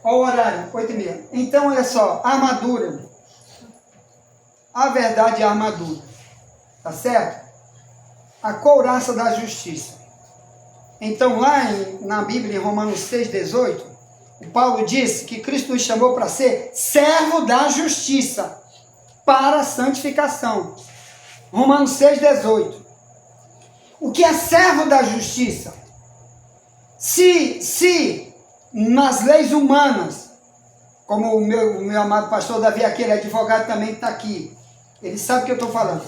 Olha o horário, 8h30. Então, olha só, armadura. A verdade é a armadura. Tá certo? A couraça da justiça. Então, lá na Bíblia, em Romanos 6,18, o Paulo disse que Cristo nos chamou para ser servo da justiça para a santificação. Romanos 6,18. O que é servo da justiça? Se nas leis humanas, como o meu amado pastor Davi, aquele advogado também está aqui, ele sabe o que eu estou falando.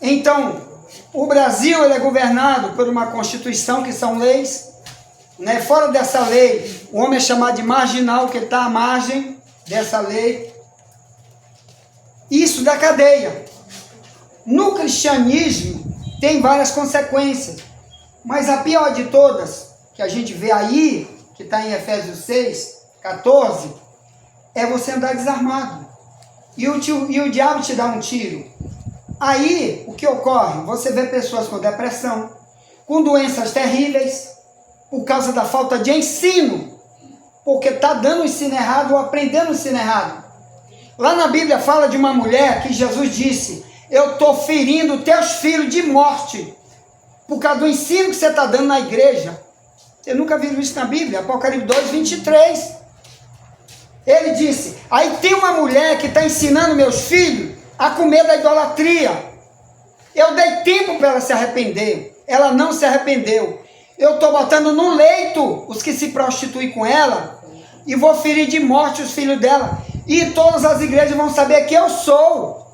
Então, o Brasil ele é governado por uma Constituição, que são leis, né? Fora dessa lei, o homem é chamado de marginal, que está à margem dessa lei. Isso da cadeia. No cristianismo, tem várias consequências, mas a pior de todas, que a gente vê aí, que está em Efésios 6,14, é você andar desarmado. E o diabo te dá um tiro. Aí, o que ocorre? Você vê pessoas com depressão, com doenças terríveis, por causa da falta de ensino, porque está dando o ensino errado ou aprendendo o ensino errado. Lá na Bíblia fala de uma mulher que Jesus disse: eu estou ferindo teus filhos de morte, por causa do ensino que você está dando na igreja. Você nunca viu isso na Bíblia? Apocalipse 2:23. Ele disse: aí tem uma mulher que está ensinando meus filhos a comer da idolatria. Eu dei tempo para ela se arrepender. Ela não se arrependeu. Eu estou botando no leito os que se prostituem com ela e vou ferir de morte os filhos dela. E todas as igrejas vão saber que eu sou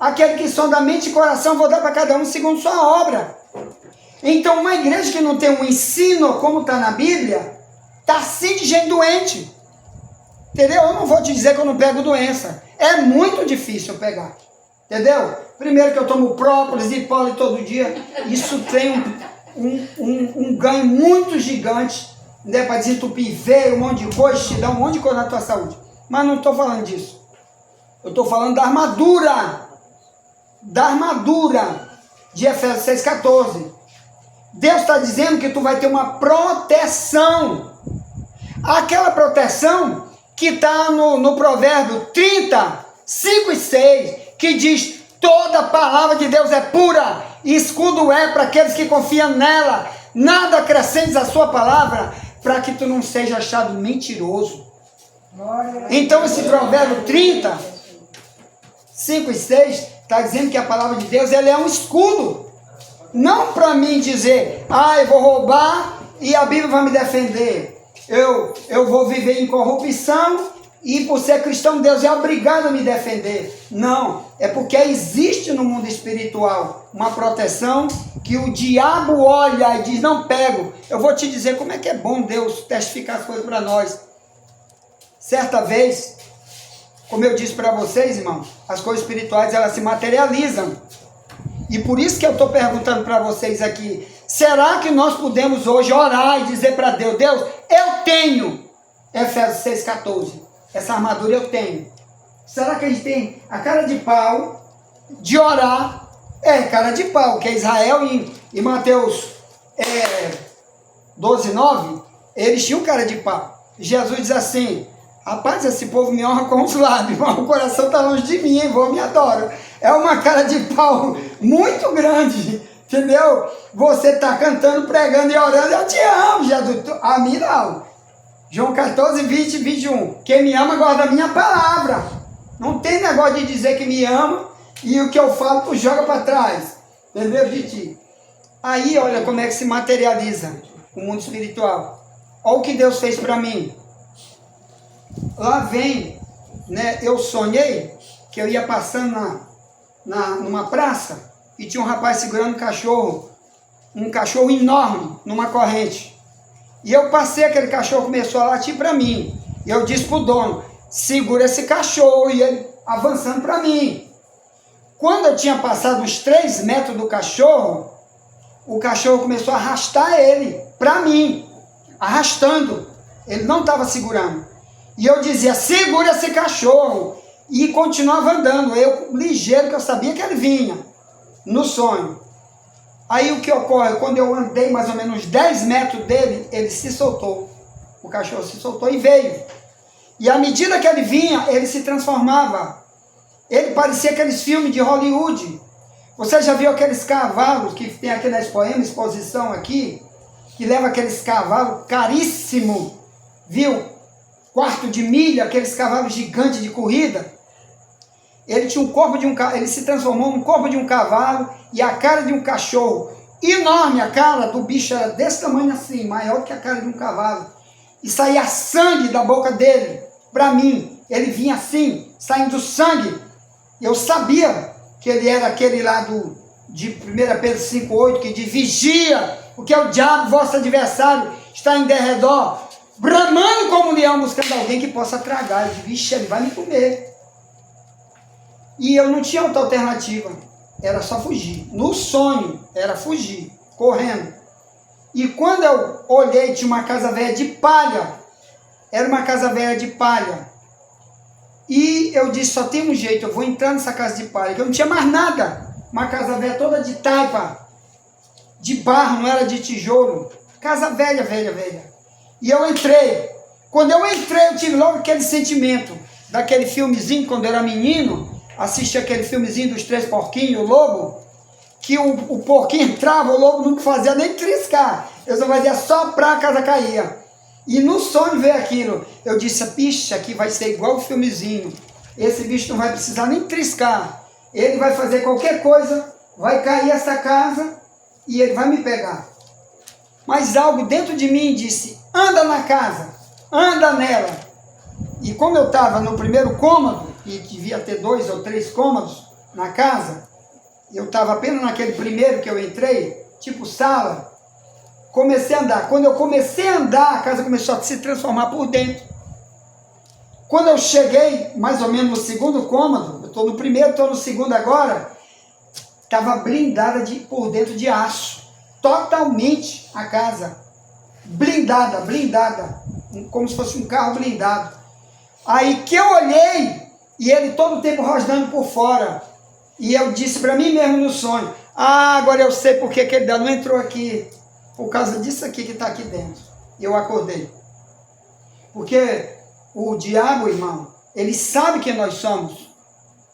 aquele que sonda mente e coração, vou dar para cada um segundo sua obra. Então, uma igreja que não tem um ensino como está na Bíblia, está assim de gente doente. Entendeu? Eu não vou te dizer que eu não pego doença. É muito difícil eu pegar. Entendeu? Primeiro que eu tomo própolis e pólen todo dia. Isso tem um ganho muito gigante, né? Para desentupir veio, um monte de coisa, te dá um monte de coisa na tua saúde. Mas não estou falando disso. Eu estou falando da armadura. Da armadura de Efésios 6,14. Deus está dizendo que tu vai ter uma proteção. Aquela proteção que está no provérbio 30, 5 e 6, que diz: toda palavra de Deus é pura, e escudo é para aqueles que confiam nela. Nada acrescentes a sua palavra, para que tu não seja achado mentiroso. Então esse provérbio 30, 5 e 6, está dizendo que a palavra de Deus ela é um escudo. Não para mim dizer: eu vou roubar e a Bíblia vai me defender. Eu vou viver em corrupção e por ser cristão Deus é obrigado a me defender. Não, é porque existe no mundo espiritual uma proteção que o diabo olha e diz: não pego. Eu vou te dizer como é que é bom Deus testificar as coisas para nós. Certa vez, como eu disse para vocês, irmão, as coisas espirituais elas se materializam. E por isso que eu estou perguntando para vocês aqui: será que nós podemos hoje orar e dizer para Deus: Deus, eu tenho Efésios 6,14, essa armadura eu tenho. Será que a gente tem a cara de pau de orar? Cara de pau, que é Israel em Mateus 12:9, eles tinham cara de pau. Jesus diz assim: rapaz, esse povo me honra com os lábios, mas o coração está longe de mim, hein? Vou me adoro. É uma cara de pau muito grande, entendeu? Você está cantando, pregando e orando: eu te amo, Jesus. A mim não. João 14, 20 e 21. Quem me ama guarda a minha palavra. Não tem negócio de dizer que me ama e o que eu falo tu joga para trás. Entendeu, gente? Aí, olha como é que se materializa o mundo espiritual. Olha o que Deus fez para mim. Lá vem, né? Eu sonhei que eu ia passando numa praça e tinha um rapaz segurando um cachorro enorme numa corrente. E eu passei, aquele cachorro começou a latir para mim. E eu disse pro dono: segura esse cachorro. E ele avançando para mim. Quando eu tinha passado uns 3 metros do cachorro, o cachorro começou a arrastar ele para mim, arrastando. Ele não estava segurando. E eu dizia: segura esse cachorro. E continuava andando, eu ligeiro, que eu sabia que ele vinha, no sonho. Aí o que ocorre? Quando eu andei mais ou menos 10 metros dele, ele se soltou. O cachorro se soltou e veio. E à medida que ele vinha, ele se transformava. Ele parecia aqueles filmes de Hollywood. Você já viu aqueles cavalos que tem aqui na exposição aqui? Que leva aqueles cavalos caríssimos, viu? Quarto de milha, aqueles cavalos gigantes de corrida. Ele tinha um corpo de um cavalo, ele se transformou num corpo de um cavalo e a cara de um cachorro. Enorme, a cara do bicho era desse tamanho assim, maior que a cara de um cavalo. E saía sangue da boca dele. Para mim, ele vinha assim, saindo sangue. Eu sabia que ele era aquele lá de 1 Pedro 5,8, que diz: vigia, porque o diabo, vosso adversário, está em derredor, bramando como um leão, buscando alguém que possa tragar. Eu disse: vixe, ele vai me comer. E eu não tinha outra alternativa, era só fugir. No sonho, era fugir, correndo. E quando eu olhei, tinha uma casa velha de palha. Era uma casa velha de palha. E eu disse: só tem um jeito, eu vou entrar nessa casa de palha, que eu não tinha mais nada. Uma casa velha toda de taipa, de barro, não era de tijolo. Casa velha, velha, velha. E eu entrei. Quando eu entrei, eu tive logo aquele sentimento daquele filmezinho, quando eu era menino, assisti aquele filmezinho dos 3 porquinhos, o lobo, que o porquinho entrava, o lobo não fazia nem triscar. Eu só fazia soprar, a casa caía. E no sonho veio aquilo. Eu disse: bicho, aqui vai ser igual o filmezinho. Esse bicho não vai precisar nem triscar. Ele vai fazer qualquer coisa, vai cair essa casa e ele vai me pegar. Mas algo dentro de mim disse: anda na casa, anda nela. E como eu estava no primeiro cômodo, e devia ter 2 ou 3 cômodos na casa, eu estava apenas naquele primeiro que eu entrei, tipo sala. Comecei a andar. Quando eu comecei a andar, a casa começou a se transformar por dentro. Quando eu cheguei, mais ou menos no segundo cômodo, eu estou no primeiro, estou no segundo agora, estava blindada por dentro de aço. Totalmente a casa. Blindada, blindada. Como se fosse um carro blindado. Aí que eu olhei, e ele todo o tempo rosnando por fora. E eu disse para mim mesmo no sonho: ah, agora eu sei por que ele não entrou aqui. Por causa disso aqui que está aqui dentro. Eu acordei. Porque o diabo, irmão, ele sabe quem nós somos.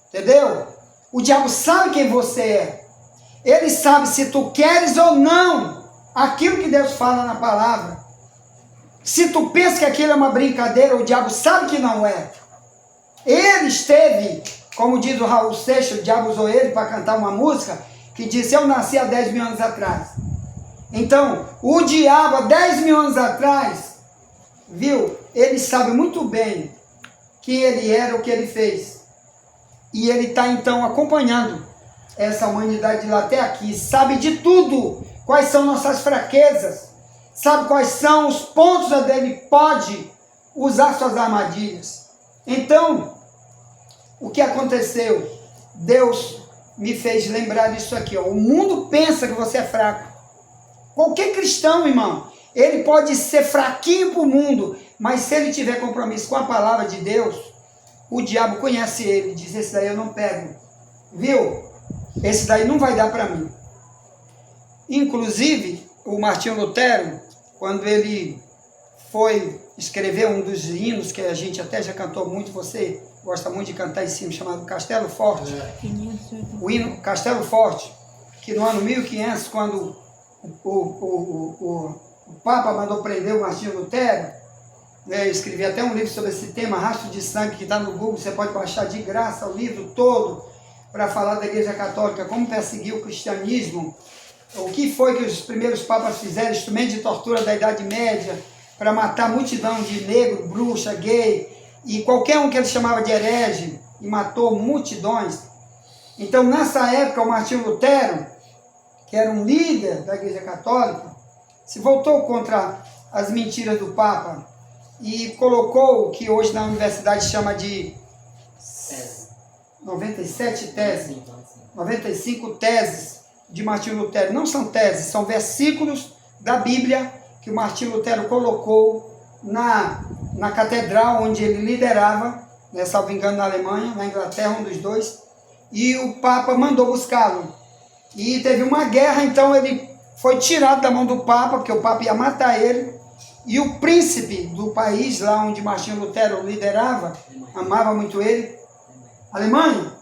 Entendeu? O diabo sabe quem você é. Ele sabe se tu queres ou não aquilo que Deus fala na palavra. Se tu pensa que aquilo é uma brincadeira, o diabo sabe que não é. Ele esteve, como diz o Raul Seixas, o diabo usou ele para cantar uma música que disse: eu nasci há 10 mil anos atrás. Então, o diabo há 10 mil anos atrás, viu? Ele sabe muito bem quem ele era, o que ele fez. E ele está então acompanhando essa humanidade de lá até aqui. Sabe de tudo. Quais são nossas fraquezas. Sabe quais são os pontos onde ele pode usar suas armadilhas. Então, o que aconteceu? Deus me fez lembrar disso aqui. Ó. O mundo pensa que você é fraco. Qualquer cristão, irmão, ele pode ser fraquinho para o mundo, mas se ele tiver compromisso com a palavra de Deus, o diabo conhece ele, diz: esse daí eu não pego, viu? Esse daí não vai dar para mim. Inclusive, o Martinho Lutero, quando ele foi escrever um dos hinos que a gente até já cantou muito, você gosta muito de cantar em cima, chamado Castelo Forte, o hino Castelo Forte, que no ano 1500, quando o Papa mandou prender o Martinho Lutero, né, eu escrevi até um livro sobre esse tema, Rastro de Sangue, que está no Google, você pode baixar de graça o livro todo, para falar da Igreja Católica, como perseguir o cristianismo, o que foi que os primeiros papas fizeram, instrumento de tortura da Idade Média, para matar multidão de negro, bruxa, gay, e qualquer um que ele chamava de herege, e matou multidões. Então, nessa época, o Martinho Lutero, que era um líder da Igreja Católica, se voltou contra as mentiras do Papa e colocou o que hoje na universidade chama de 97 teses, 95 teses de Martinho Lutero. Não são teses, são versículos da Bíblia que o Martinho Lutero colocou na catedral onde ele liderava, né, salvo engano, na Alemanha, na Inglaterra, um dos dois, e o Papa mandou buscá-lo. E teve uma guerra, então ele foi tirado da mão do Papa, porque o Papa ia matar ele, E o príncipe do país, lá onde Martinho Lutero liderava, amava muito ele. Alemanha?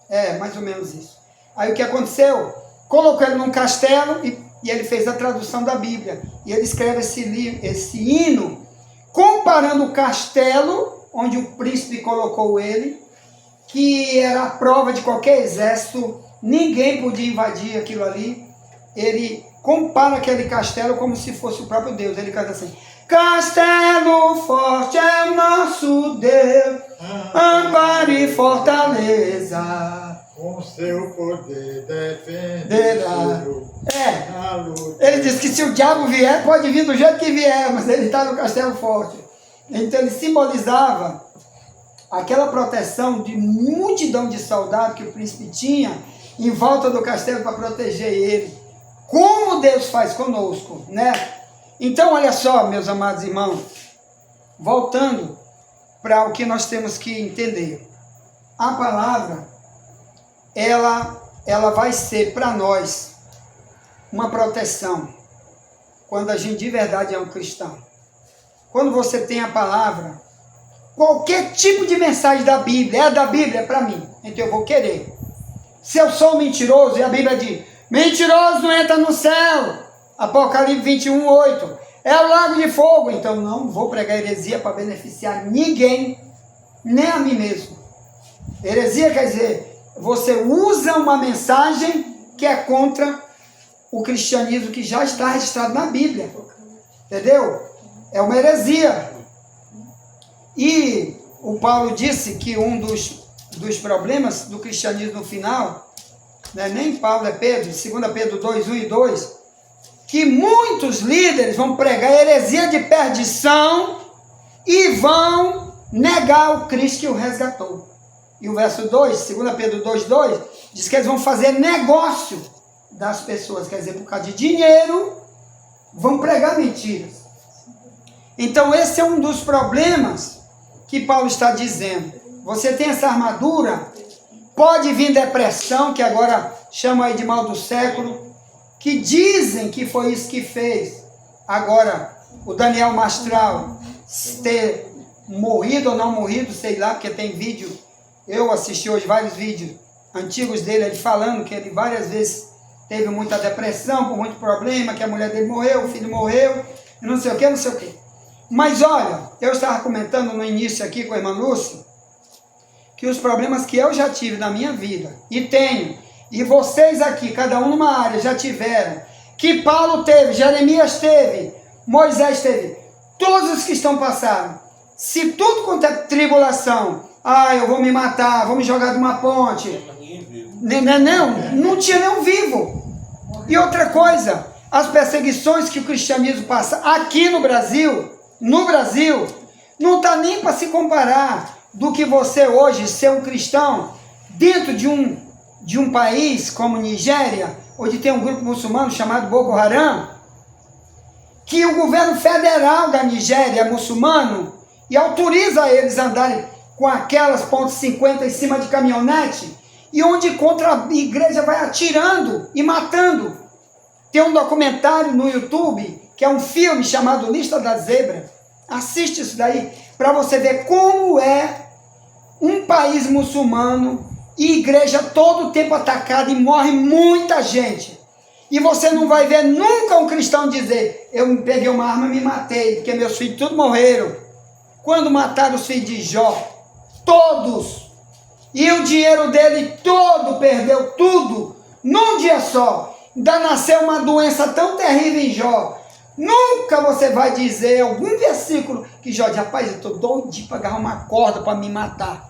É, mais ou menos isso. Aí o que aconteceu? Colocou ele num castelo e ele fez a tradução da Bíblia. E ele escreve esse hino, comparando o castelo, onde o príncipe colocou ele, que era a prova de qualquer exército, ninguém podia invadir aquilo ali. Ele compara aquele castelo como se fosse o próprio Deus. Ele canta assim: castelo forte é o nosso Deus, amparo e fortaleza, com seu poder defenderá. Ele diz que se o diabo vier, pode vir do jeito que vier, mas ele está no castelo forte. Então ele simbolizava aquela proteção de multidão de soldados que o príncipe tinha em volta do castelo para proteger ele. Como Deus faz conosco, né? Então, olha só, meus amados irmãos, voltando para o que nós temos que entender. A palavra, ela vai ser para nós uma proteção quando a gente de verdade é um cristão. Quando você tem a palavra, qualquer tipo de mensagem da Bíblia, é da Bíblia, é para mim, então eu vou querer. Se eu sou mentiroso, e a Bíblia diz: mentiroso não entra no céu, Apocalipse 21, 8, é o lago de fogo, então não vou pregar heresia para beneficiar ninguém, nem a mim mesmo. Heresia quer dizer, você usa uma mensagem que é contra o cristianismo que já está registrado na Bíblia, entendeu? É uma heresia. E o Paulo disse que um dos problemas do cristianismo no final, né, nem Paulo, é Pedro, 2 Pedro 2, 1 e 2, que muitos líderes vão pregar heresia de perdição e vão negar o Cristo que o resgatou. E o verso 2, 2 Pedro 2, 2, diz que eles vão fazer negócio das pessoas, quer dizer, por causa de dinheiro, vão pregar mentiras. Então esse é um dos problemas que Paulo está dizendo. Você tem essa armadura, pode vir depressão, que agora chama aí de mal do século, que dizem que foi isso que fez. Agora, o Daniel Mastral ter morrido ou não morrido, sei lá, porque tem vídeo, eu assisti hoje vários vídeos antigos dele, ele falando que ele várias vezes teve muita depressão, por muito problema, que a mulher dele morreu, o filho morreu, não sei o que, não sei o que. Mas olha, eu estava comentando no início aqui com a irmã Lúcia, que os problemas que eu já tive na minha vida, e tenho, e vocês aqui, cada um numa área, já tiveram, que Paulo teve, Jeremias teve, Moisés teve, todos os que estão passando, se tudo quanto é tribulação, eu vou me matar, vou me jogar de uma ponte, não tinha nenhum vivo. E outra coisa, as perseguições que o cristianismo passa aqui no Brasil, não está nem para se comparar do que você hoje ser um cristão dentro de um país como Nigéria, onde tem um grupo muçulmano chamado Boko Haram, que o governo federal da Nigéria é muçulmano e autoriza eles a andarem com aquelas .50 em cima de caminhonete, e onde contra a igreja vai atirando e matando. Tem um documentário no YouTube, que é um filme chamado Lista da Zebra. Assiste isso daí, para você ver como é um país muçulmano e igreja todo o tempo atacada e morre muita gente. E você não vai ver nunca um cristão dizer: eu peguei uma arma e me matei, porque meus filhos todos morreram. Quando mataram os filhos de Jó, todos, e o dinheiro dele todo, perdeu tudo, num dia só. Ainda nasceu uma doença tão terrível em Jó. Nunca você vai dizer algum versículo que Jó diz: rapaz, eu estou doidinho para agarrar uma corda para me matar.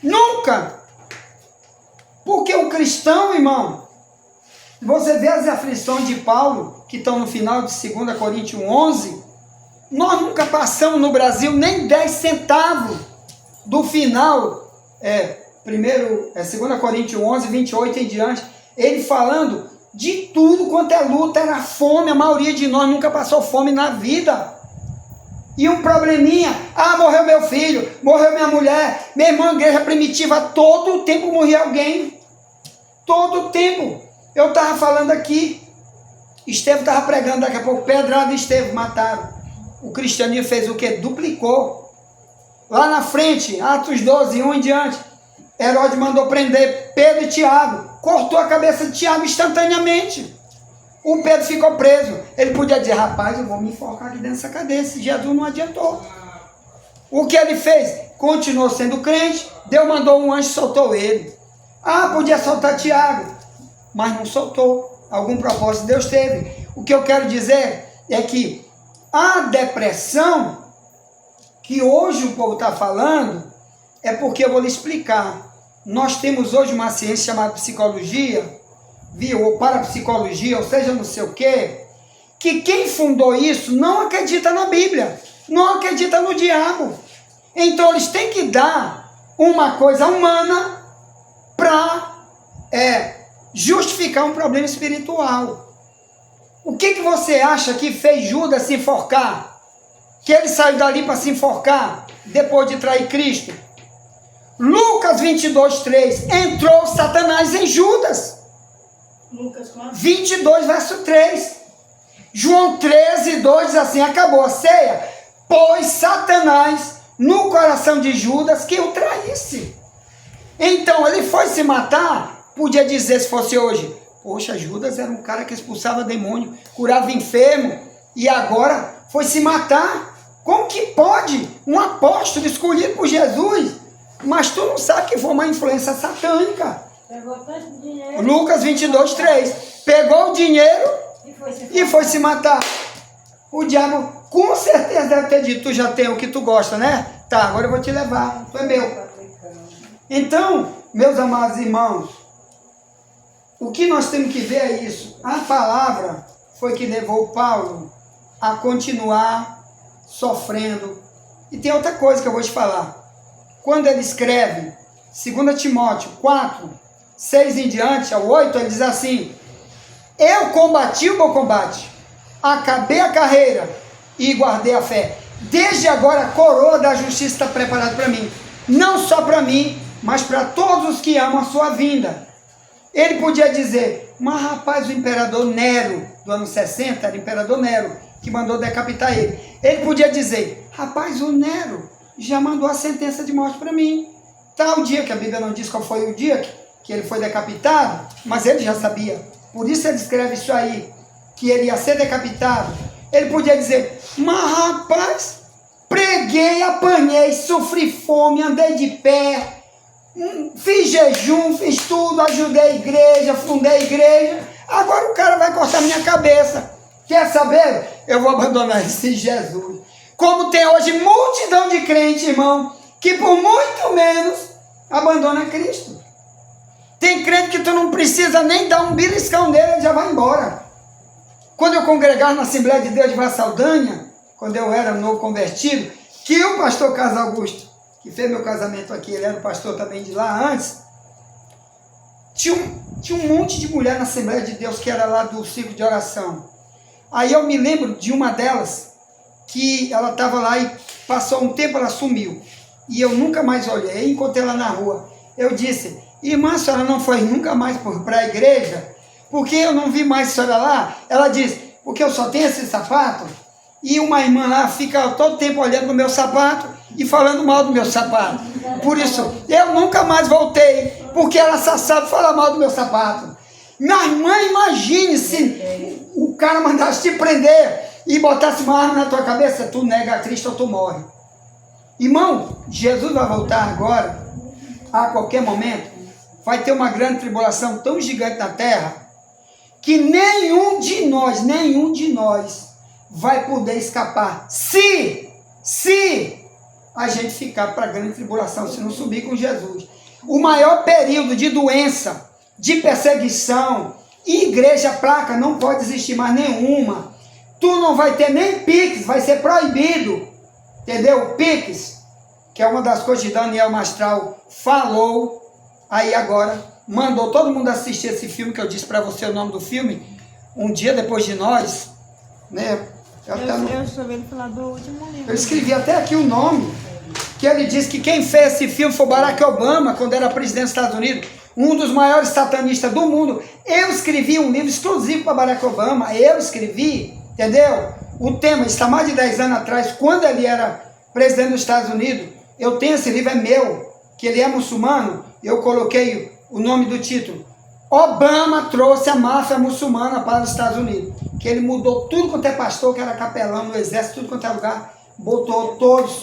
Nunca. Porque o cristão, irmão, você vê as aflições de Paulo, que estão no final de 2 Coríntios 11, nós nunca passamos no Brasil nem 10 centavos do final, 2 Coríntios 11, 28 em diante, ele falando de tudo quanto é luta, era fome, a maioria de nós nunca passou fome na vida. E um probleminha, morreu meu filho, morreu minha mulher, meu irmão, igreja primitiva, todo o tempo morria alguém, todo o tempo. Eu estava falando aqui, Estevão estava pregando, daqui a pouco pedrada e Estevão mataram. o cristianismo fez o quê? Duplicou. Lá na frente, Atos 12, 1 em diante, Herodes mandou prender Pedro e Tiago, cortou a cabeça de Tiago instantaneamente. O Pedro ficou preso. Ele podia dizer, rapaz, eu vou me enforcar aqui dentro dessa cadeia. Esse Jesus não adiantou. O que ele fez? Continuou sendo crente. Deus mandou um anjo e soltou ele. Ah, podia soltar Tiago, mas não soltou. Algum propósito Deus teve. O que eu quero dizer é que a depressão que hoje o povo está falando é porque eu vou lhe explicar. Nós temos hoje uma ciência chamada psicologia, ou parapsicologia, ou seja, não sei o quê, que quem fundou isso não acredita na Bíblia, não acredita no diabo. Então eles têm que dar uma coisa humana para justificar um problema espiritual. O que você acha que fez Judas se enforcar? Que ele saiu dali para se enforcar depois de trair Cristo? Lucas 22, 3. Entrou Satanás em Judas. Lucas 22, verso 3. João 13, 2 diz assim, acabou a ceia, pôs Satanás no coração de Judas que o traísse. Então ele foi se matar, podia dizer se fosse hoje, poxa, Judas era um cara que expulsava demônio, curava enfermo, e agora foi se matar. Como que pode um apóstolo escolhido por Jesus, mas tu não sabe que foi uma influência satânica? Pegou tanto dinheiro. Lucas 22, 3. Pegou o dinheiro e foi se matar. O diabo com certeza deve ter dito, tu já tem o que tu gosta, né? Tá, agora eu vou te levar, tu é meu. Então, meus amados irmãos, o que nós temos que ver é isso. A palavra foi que levou Paulo a continuar sofrendo. E tem outra coisa que eu vou te falar. Quando ele escreve 2 Timóteo 4, 6 em diante, ao 8, ele diz assim, eu combati o bom combate, acabei a carreira e guardei a fé. Desde agora a coroa da justiça está preparada para mim. Não só para mim, mas para todos os que amam a sua vinda. Ele podia dizer, mas rapaz, o imperador Nero, do ano 60, era o imperador Nero, que mandou decapitar ele. Ele podia dizer, rapaz, o Nero já mandou a sentença de morte para mim. Tal dia, que a Bíblia não diz qual foi o dia que ele foi decapitado, mas ele já sabia. Por isso ele escreve isso aí, que ele ia ser decapitado. Ele podia dizer, mas rapaz, preguei, apanhei, sofri fome, andei de pé, fiz jejum, fiz tudo, ajudei a igreja, fundei a igreja, agora o cara vai cortar minha cabeça. Quer saber? Eu vou abandonar esse Jesus. Como tem hoje multidão de crentes, irmão, que por muito menos abandona Cristo. Tem crente que tu não precisa nem dar um beliscão nele, ele já vai embora. Quando eu congregava na Assembleia de Deus de Vassaldanha, quando eu era novo convertido, que o pastor Carlos Augusto, que fez meu casamento aqui, ele era o pastor também de lá antes, tinha um monte de mulher na Assembleia de Deus que era lá do círculo de oração. Aí eu me lembro de uma delas, que ela estava lá e passou um tempo, ela sumiu. E eu nunca mais olhei, encontrei ela na rua. Eu disse, irmã, a senhora não foi nunca mais para a igreja? Porque eu não vi mais a senhora lá? Ela disse, porque eu só tenho esse sapato. E uma irmã lá fica todo tempo olhando no meu sapato e falando mal do meu sapato. Por isso, eu nunca mais voltei, porque ela só sabe falar mal do meu sapato. Minha irmã, imagine se o cara mandasse te prender e botasse uma arma na tua cabeça, tu nega a Cristo ou tu morre. Irmão, Jesus vai voltar agora, a qualquer momento, vai ter uma grande tribulação tão gigante na terra, que nenhum de nós vai poder escapar, se a gente ficar para a grande tribulação, se não subir com Jesus. O maior período de doença, de perseguição, igreja, placa, não pode existir mais nenhuma. Tu não vai ter nem Pix, vai ser proibido, entendeu? O Pix, que é uma das coisas que Daniel Mastral falou, aí agora mandou todo mundo assistir esse filme, que eu disse para você o nome do filme, Um Dia Depois de Nós, né? Eu estou vendo falar do último livro. Eu escrevi até aqui o nome, que ele disse que quem fez esse filme foi Barack Obama, quando era presidente dos Estados Unidos, um dos maiores satanistas do mundo. Eu escrevi um livro exclusivo para Barack Obama, eu escrevi, entendeu? O tema está mais de 10 anos atrás, quando ele era presidente dos Estados Unidos. Eu tenho esse livro, é meu, que ele é muçulmano. Eu coloquei o nome do título. Obama trouxe a máfia muçulmana para os Estados Unidos. Que ele mudou tudo quanto é pastor, que era capelão no exército, tudo quanto é lugar, botou todos